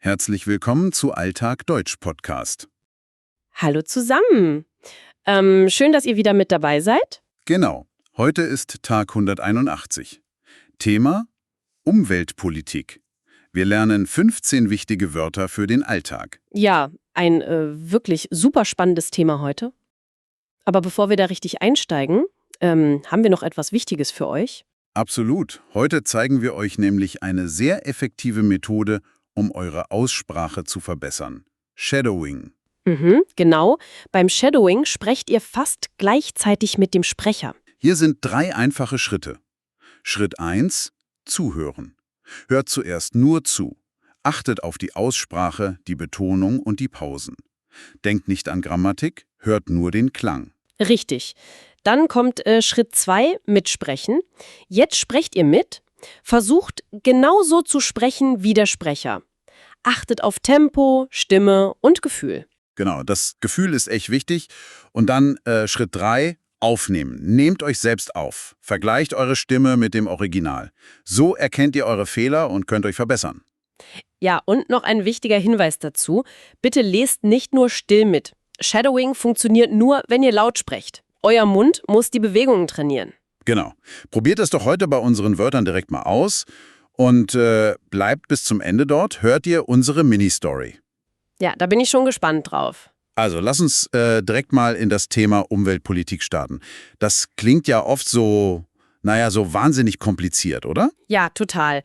Herzlich willkommen zu Alltag Deutsch Podcast. Hallo zusammen. Schön, dass ihr wieder mit dabei seid. Genau, heute ist Tag 181. Thema: Umweltpolitik. Wir lernen 15 wichtige Wörter für den Alltag. Ja, ein wirklich super spannendes Thema heute. Aber bevor wir da richtig einsteigen, haben wir noch etwas Wichtiges für euch. Absolut. Heute zeigen wir euch nämlich eine sehr effektive Methode, um eure Aussprache zu verbessern. Shadowing. Genau. Beim Shadowing sprecht ihr fast gleichzeitig mit dem Sprecher. Hier sind 3 einfache Schritte. Schritt 1: Zuhören. Hört zuerst nur zu. Achtet auf die Aussprache, die Betonung und die Pausen. Denkt nicht an Grammatik, hört nur den Klang. Richtig. Dann kommt Schritt 2, Mitsprechen. Jetzt sprecht ihr mit. Versucht genauso zu sprechen wie der Sprecher. Achtet auf Tempo, Stimme und Gefühl. Genau, das Gefühl ist echt wichtig. Und dann Schritt 3, aufnehmen. Nehmt euch selbst auf. Vergleicht eure Stimme mit dem Original. So erkennt ihr eure Fehler und könnt euch verbessern. Ja, und noch ein wichtiger Hinweis dazu. Bitte lest nicht nur still mit. Shadowing funktioniert nur, wenn ihr laut sprecht. Euer Mund muss die Bewegungen trainieren. Genau. Probiert das doch heute bei unseren Wörtern direkt mal aus. Und bleibt bis zum Ende dort, hört ihr unsere Mini-Story. Ja, da bin ich schon gespannt drauf. Also, lass uns direkt mal in das Thema Umweltpolitik starten. Das klingt ja oft so wahnsinnig kompliziert, oder? Ja, total.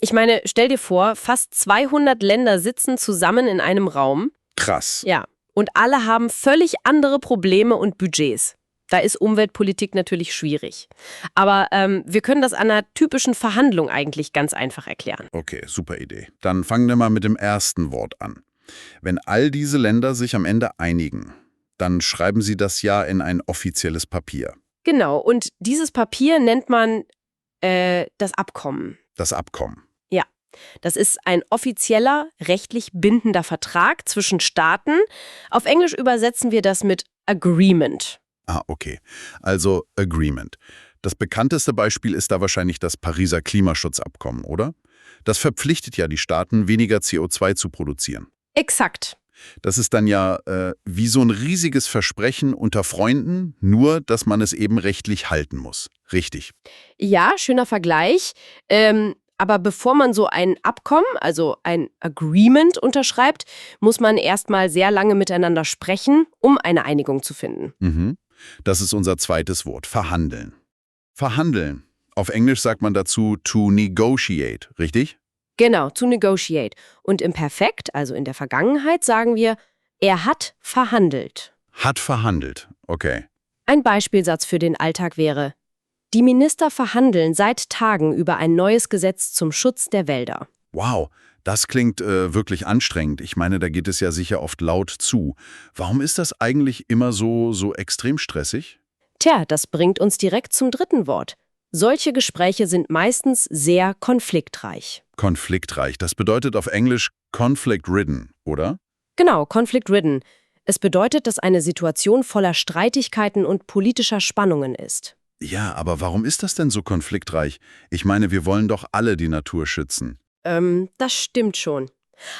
Ich meine, stell dir vor, fast 200 Länder sitzen zusammen in einem Raum. Krass. Ja, und alle haben völlig andere Probleme und Budgets. Da ist Umweltpolitik natürlich schwierig. Aber wir können das an einer typischen Verhandlung eigentlich ganz einfach erklären. Okay, super Idee. Dann fangen wir mal mit dem ersten Wort an. Wenn all diese Länder sich am Ende einigen, dann schreiben sie das ja in ein offizielles Papier. Genau, und dieses Papier nennt man das Abkommen. Das Abkommen. Ja, das ist ein offizieller, rechtlich bindender Vertrag zwischen Staaten. Auf Englisch übersetzen wir das mit Agreement. Ah, okay. Also Agreement. Das bekannteste Beispiel ist da wahrscheinlich das Pariser Klimaschutzabkommen, oder? Das verpflichtet ja die Staaten, weniger CO2 zu produzieren. Exakt. Das ist dann ja wie so ein riesiges Versprechen unter Freunden, nur dass man es eben rechtlich halten muss. Richtig. Ja, schöner Vergleich. Aber bevor man so ein Abkommen, also ein Agreement unterschreibt, muss man erstmal sehr lange miteinander sprechen, um eine Einigung zu finden. Das ist unser zweites Wort, verhandeln. Verhandeln. Auf Englisch sagt man dazu to negotiate, richtig? Genau, to negotiate. Und im Perfekt, also in der Vergangenheit, sagen wir, er hat verhandelt. Hat verhandelt, okay. Ein Beispielsatz für den Alltag wäre: Die Minister verhandeln seit Tagen über ein neues Gesetz zum Schutz der Wälder. Wow, das klingt wirklich anstrengend. Ich meine, da geht es ja sicher oft laut zu. Warum ist das eigentlich immer so extrem stressig? Tja, das bringt uns direkt zum dritten Wort. Solche Gespräche sind meistens sehr konfliktreich. Konfliktreich, das bedeutet auf Englisch conflict-ridden, oder? Genau, conflict-ridden. Es bedeutet, dass eine Situation voller Streitigkeiten und politischer Spannungen ist. Ja, aber warum ist das denn so konfliktreich? Ich meine, wir wollen doch alle die Natur schützen. Das stimmt schon.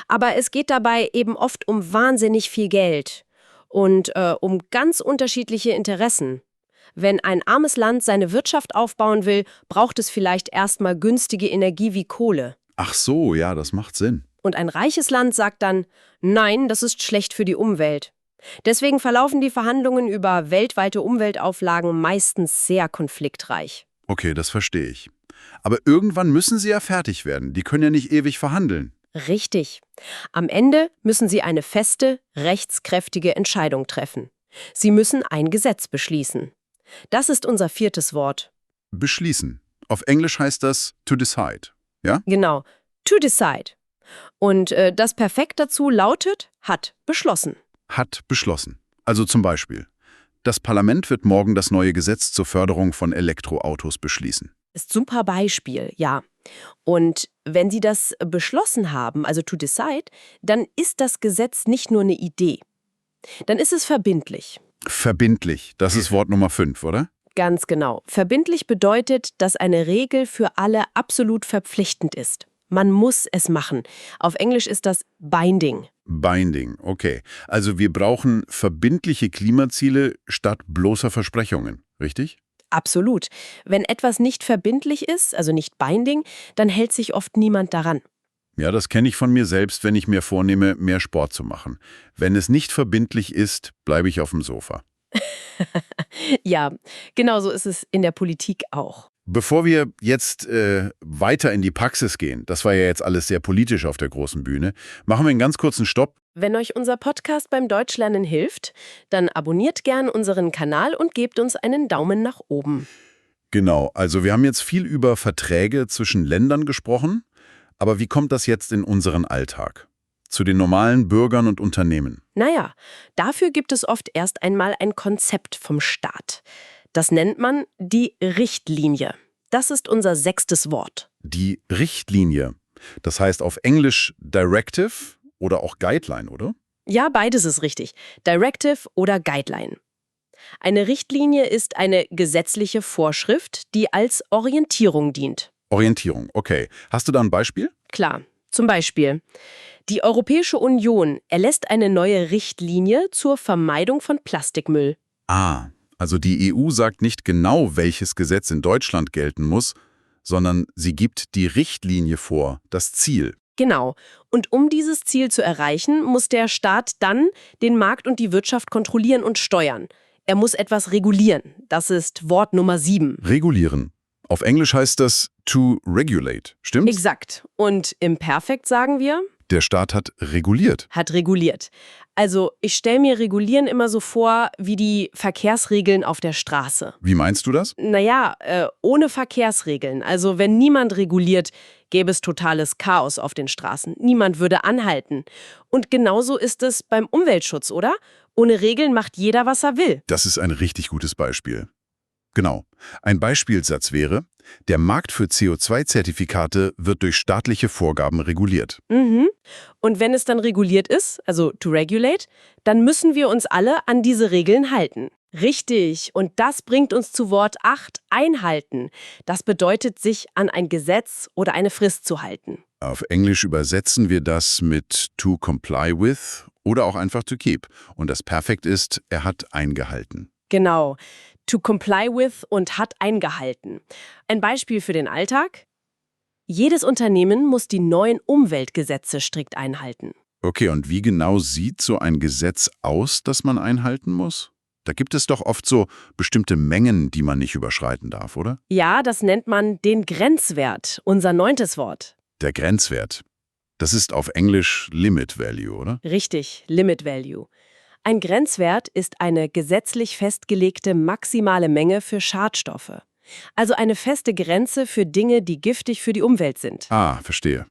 Aber es geht dabei eben oft um wahnsinnig viel Geld und um ganz unterschiedliche Interessen. Wenn ein armes Land seine Wirtschaft aufbauen will, braucht es vielleicht erstmal günstige Energie wie Kohle. Ach so, ja, das macht Sinn. Und ein reiches Land sagt dann, nein, das ist schlecht für die Umwelt. Deswegen verlaufen die Verhandlungen über weltweite Umweltauflagen meistens sehr konfliktreich. Okay, das verstehe ich. Aber irgendwann müssen sie ja fertig werden. Die können ja nicht ewig verhandeln. Richtig. Am Ende müssen sie eine feste, rechtskräftige Entscheidung treffen. Sie müssen ein Gesetz beschließen. Das ist unser viertes Wort. Beschließen. Auf Englisch heißt das to decide, ja? Genau, to decide. Und das Perfekt dazu lautet, hat beschlossen. Hat beschlossen. Also zum Beispiel, das Parlament wird morgen das neue Gesetz zur Förderung von Elektroautos beschließen. Ist super Beispiel, ja. Und wenn Sie das beschlossen haben, also to decide, dann ist das Gesetz nicht nur eine Idee. Dann ist es verbindlich. Verbindlich, das ist Wort Nummer 5, oder? Ganz genau. Verbindlich bedeutet, dass eine Regel für alle absolut verpflichtend ist. Man muss es machen. Auf Englisch ist das Binding. Binding, okay. Also wir brauchen verbindliche Klimaziele statt bloßer Versprechungen, richtig? Absolut. Wenn etwas nicht verbindlich ist, also nicht binding, dann hält sich oft niemand daran. Ja, das kenne ich von mir selbst, wenn ich mir vornehme, mehr Sport zu machen. Wenn es nicht verbindlich ist, bleibe ich auf dem Sofa. Ja, genau so ist es in der Politik auch. Bevor wir jetzt weiter in die Praxis gehen, das war ja jetzt alles sehr politisch auf der großen Bühne, machen wir einen ganz kurzen Stopp. Wenn euch unser Podcast beim Deutschlernen hilft, dann abonniert gern unseren Kanal und gebt uns einen Daumen nach oben. Genau, also wir haben jetzt viel über Verträge zwischen Ländern gesprochen, aber wie kommt das jetzt in unseren Alltag? Zu den normalen Bürgern und Unternehmen? Naja, dafür gibt es oft erst einmal ein Konzept vom Staat. Das nennt man die Richtlinie. Das ist unser 6. Wort. Die Richtlinie, das heißt auf Englisch Directive oder auch Guideline, oder? Ja, beides ist richtig. Directive oder Guideline. Eine Richtlinie ist eine gesetzliche Vorschrift, die als Orientierung dient. Orientierung, okay. Hast du da ein Beispiel? Klar, zum Beispiel: Die Europäische Union erlässt eine neue Richtlinie zur Vermeidung von Plastikmüll. Ah, also die EU sagt nicht genau, welches Gesetz in Deutschland gelten muss, sondern sie gibt die Richtlinie vor, das Ziel. Genau. Und um dieses Ziel zu erreichen, muss der Staat dann den Markt und die Wirtschaft kontrollieren und steuern. Er muss etwas regulieren. Das ist Wort Nummer 7. Regulieren. Auf Englisch heißt das to regulate, stimmt's? Exakt. Und im Perfekt sagen wir, Der Staat hat reguliert. hat reguliert. Also ich stelle mir Regulieren immer so vor wie die Verkehrsregeln auf der Straße. Wie meinst du das? Naja, ohne Verkehrsregeln. Also wenn niemand reguliert, gäbe es totales Chaos auf den Straßen. Niemand würde anhalten. Und genauso ist es beim Umweltschutz, oder? Ohne Regeln macht jeder, was er will. Das ist ein richtig gutes Beispiel. Genau. Ein Beispielsatz wäre, der Markt für CO2-Zertifikate wird durch staatliche Vorgaben reguliert. Mhm. Und wenn es dann reguliert ist, also to regulate, dann müssen wir uns alle an diese Regeln halten. Richtig. Und das bringt uns zu Wort 8, einhalten. Das bedeutet, sich an ein Gesetz oder eine Frist zu halten. Auf Englisch übersetzen wir das mit to comply with oder auch einfach to keep. Und das Perfekt ist, er hat eingehalten. Genau. To comply with und hat eingehalten. Ein Beispiel für den Alltag: Jedes Unternehmen muss die neuen Umweltgesetze strikt einhalten. Okay, und wie genau sieht so ein Gesetz aus, das man einhalten muss? Da gibt es doch oft so bestimmte Mengen, die man nicht überschreiten darf, oder? Ja, das nennt man den Grenzwert, unser 9. Wort. Der Grenzwert. Das ist auf Englisch Limit Value, oder? Richtig, Limit Value. Ein Grenzwert ist eine gesetzlich festgelegte maximale Menge für Schadstoffe. Also eine feste Grenze für Dinge, die giftig für die Umwelt sind. Ah, verstehe.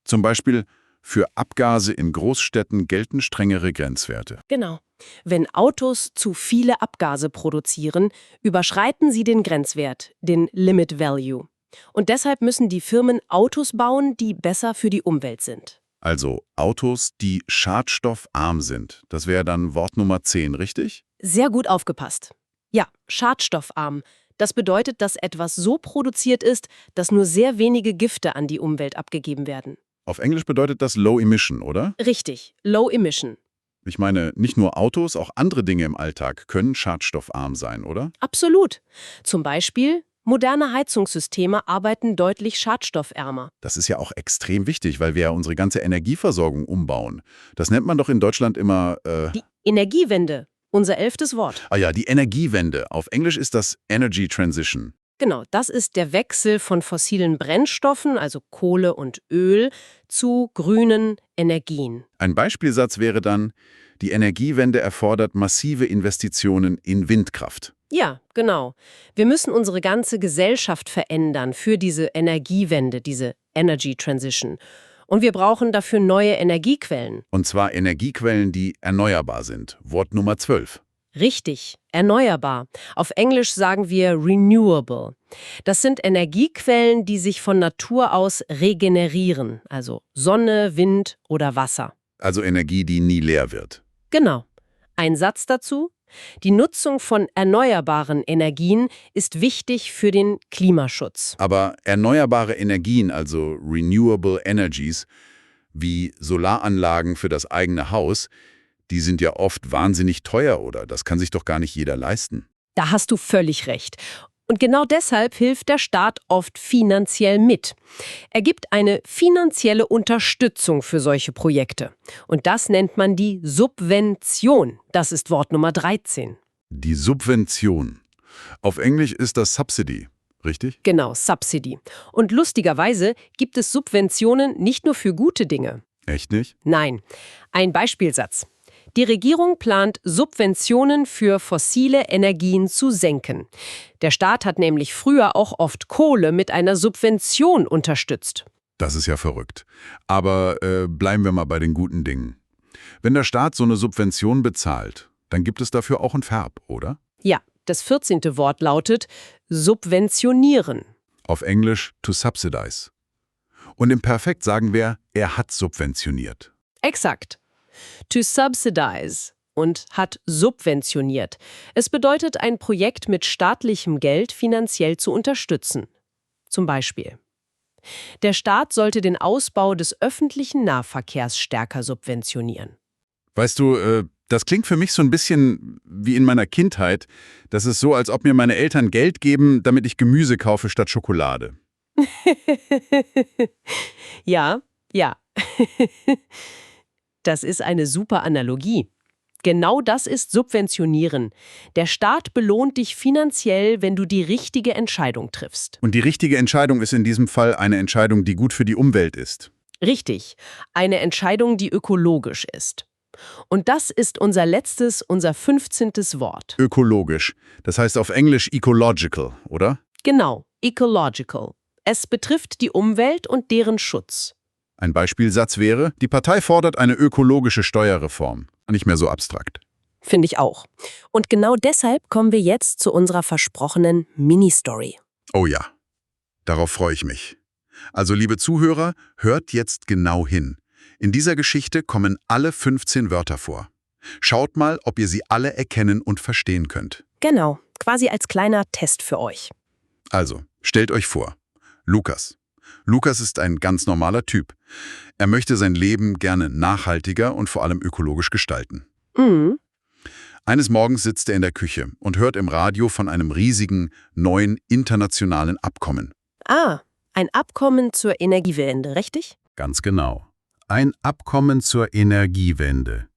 Zum Beispiel für Abgase in Großstädten gelten strengere Grenzwerte. Genau. Wenn Autos zu viele Abgase produzieren, überschreiten sie den Grenzwert, den Limit Value. Und deshalb müssen die Firmen Autos bauen, die besser für die Umwelt sind. Also Autos, die schadstoffarm sind. Das wäre dann Wort Nummer 10, richtig? Sehr gut aufgepasst. Ja, schadstoffarm. Das bedeutet, dass etwas so produziert ist, dass nur sehr wenige Gifte an die Umwelt abgegeben werden. Auf Englisch bedeutet das Low Emission, oder? Richtig, Low Emission. Ich meine, nicht nur Autos, auch andere Dinge im Alltag können schadstoffarm sein, oder? Absolut. Zum Beispiel, moderne Heizungssysteme arbeiten deutlich schadstoffärmer. Das ist ja auch extrem wichtig, weil wir ja unsere ganze Energieversorgung umbauen. Das nennt man doch in Deutschland immer, Die Energiewende, unser 11. Wort. die Energiewende. Auf Englisch ist das Energy Transition. Genau, das ist der Wechsel von fossilen Brennstoffen, also Kohle und Öl, zu grünen Energien. Ein Beispielsatz wäre dann, die Energiewende erfordert massive Investitionen in Windkraft. Ja, genau. Wir müssen unsere ganze Gesellschaft verändern für diese Energiewende, diese Energy Transition. Und wir brauchen dafür neue Energiequellen. Und zwar Energiequellen, die erneuerbar sind. Wort Nummer 12. Richtig, erneuerbar. Auf Englisch sagen wir renewable. Das sind Energiequellen, die sich von Natur aus regenerieren, also Sonne, Wind oder Wasser. Also Energie, die nie leer wird. Genau. Ein Satz dazu: Die Nutzung von erneuerbaren Energien ist wichtig für den Klimaschutz. Aber erneuerbare Energien, also Renewable Energies, wie Solaranlagen für das eigene Haus, die sind ja oft wahnsinnig teuer, oder? Das kann sich doch gar nicht jeder leisten. Da hast du völlig recht. Und genau deshalb hilft der Staat oft finanziell mit. Er gibt eine finanzielle Unterstützung für solche Projekte. Und das nennt man die Subvention. Das ist Wort Nummer 13. Die Subvention. Auf Englisch ist das Subsidy, richtig? Genau, Subsidy. Und lustigerweise gibt es Subventionen nicht nur für gute Dinge. Echt nicht? Nein. Ein Beispielsatz. Die Regierung plant, Subventionen für fossile Energien zu senken. Der Staat hat nämlich früher auch oft Kohle mit einer Subvention unterstützt. Das ist ja verrückt. Aber bleiben wir mal bei den guten Dingen. Wenn der Staat so eine Subvention bezahlt, dann gibt es dafür auch ein Verb, oder? Ja, das 14. Wort lautet subventionieren. Auf Englisch to subsidize. Und im Perfekt sagen wir, er hat subventioniert. Exakt. To subsidize und hat subventioniert. Es bedeutet, ein Projekt mit staatlichem Geld finanziell zu unterstützen. Zum Beispiel: Der Staat sollte den Ausbau des öffentlichen Nahverkehrs stärker subventionieren. Weißt du, das klingt für mich so ein bisschen wie in meiner Kindheit. Das ist so, als ob mir meine Eltern Geld geben, damit ich Gemüse kaufe statt Schokolade. Ja. Das ist eine super Analogie. Genau das ist Subventionieren. Der Staat belohnt dich finanziell, wenn du die richtige Entscheidung triffst. Und die richtige Entscheidung ist in diesem Fall eine Entscheidung, die gut für die Umwelt ist. Richtig. Eine Entscheidung, die ökologisch ist. Und das ist unser 15. Wort. Ökologisch. Das heißt auf Englisch ecological, oder? Genau, ecological. Es betrifft die Umwelt und deren Schutz. Ein Beispielsatz wäre, die Partei fordert eine ökologische Steuerreform. Nicht mehr so abstrakt. Finde ich auch. Und genau deshalb kommen wir jetzt zu unserer versprochenen Mini-Story. Oh ja, darauf freue ich mich. Also liebe Zuhörer, hört jetzt genau hin. In dieser Geschichte kommen alle 15 Wörter vor. Schaut mal, ob ihr sie alle erkennen und verstehen könnt. Genau, quasi als kleiner Test für euch. Also, stellt euch vor, Lukas. Lukas ist ein ganz normaler Typ. Er möchte sein Leben gerne nachhaltiger und vor allem ökologisch gestalten. Mhm. Eines Morgens sitzt er in der Küche und hört im Radio von einem riesigen, neuen internationalen Abkommen. Ah, ein Abkommen zur Energiewende, richtig? Ganz genau. Ein Abkommen zur Energiewende.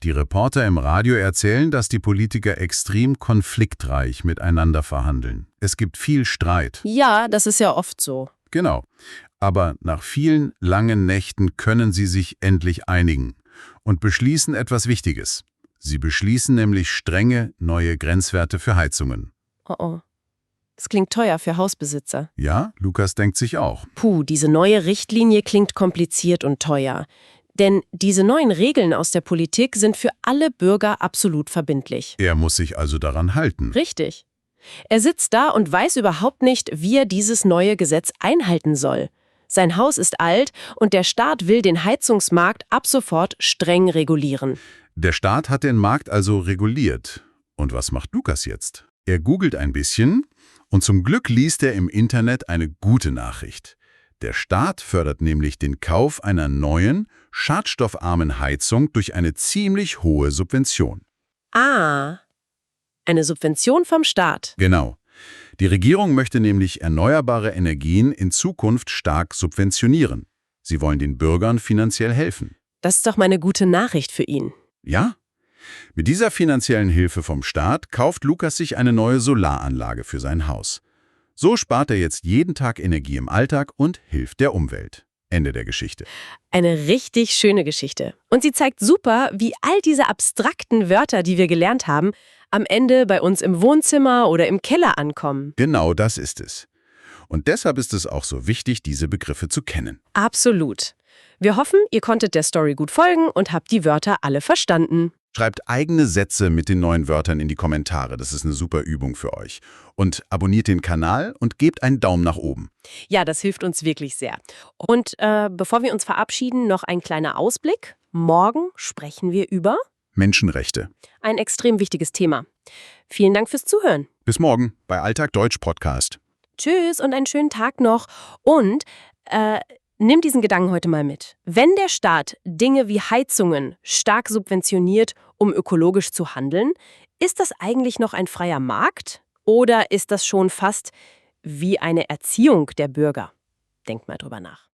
Die Reporter im Radio erzählen, dass die Politiker extrem konfliktreich miteinander verhandeln. Es gibt viel Streit. Ja, das ist ja oft so. Genau. Aber nach vielen langen Nächten können sie sich endlich einigen und beschließen etwas Wichtiges. Sie beschließen nämlich strenge neue Grenzwerte für Heizungen. Oh. Das klingt teuer für Hausbesitzer. Ja, Lukas denkt sich auch. Puh, diese neue Richtlinie klingt kompliziert und teuer. Denn diese neuen Regeln aus der Politik sind für alle Bürger absolut verbindlich. Er muss sich also daran halten. Richtig. Er sitzt da und weiß überhaupt nicht, wie er dieses neue Gesetz einhalten soll. Sein Haus ist alt und der Staat will den Heizungsmarkt ab sofort streng regulieren. Der Staat hat den Markt also reguliert. Und was macht Lukas jetzt? Er googelt ein bisschen und zum Glück liest er im Internet eine gute Nachricht. Der Staat fördert nämlich den Kauf einer neuen, schadstoffarmen Heizung durch eine ziemlich hohe Subvention. Ah, eine Subvention vom Staat. Genau. Die Regierung möchte nämlich erneuerbare Energien in Zukunft stark subventionieren. Sie wollen den Bürgern finanziell helfen. Das ist doch mal eine gute Nachricht für ihn. Ja? Mit dieser finanziellen Hilfe vom Staat kauft Lukas sich eine neue Solaranlage für sein Haus. So spart er jetzt jeden Tag Energie im Alltag und hilft der Umwelt. Ende der Geschichte. Eine richtig schöne Geschichte. Und sie zeigt super, wie all diese abstrakten Wörter, die wir gelernt haben, am Ende bei uns im Wohnzimmer oder im Keller ankommen. Genau das ist es. Und deshalb ist es auch so wichtig, diese Begriffe zu kennen. Absolut. Wir hoffen, ihr konntet der Story gut folgen und habt die Wörter alle verstanden. Schreibt eigene Sätze mit den neuen Wörtern in die Kommentare. Das ist eine super Übung für euch. Und abonniert den Kanal und gebt einen Daumen nach oben. Ja, das hilft uns wirklich sehr. Und bevor wir uns verabschieden, noch ein kleiner Ausblick. Morgen sprechen wir über Menschenrechte. Ein extrem wichtiges Thema. Vielen Dank fürs Zuhören. Bis morgen bei Alltag Deutsch Podcast. Tschüss und einen schönen Tag noch. Und nimm diesen Gedanken heute mal mit. Wenn der Staat Dinge wie Heizungen stark subventioniert, um ökologisch zu handeln, ist das eigentlich noch ein freier Markt? Oder ist das schon fast wie eine Erziehung der Bürger? Denk mal drüber nach.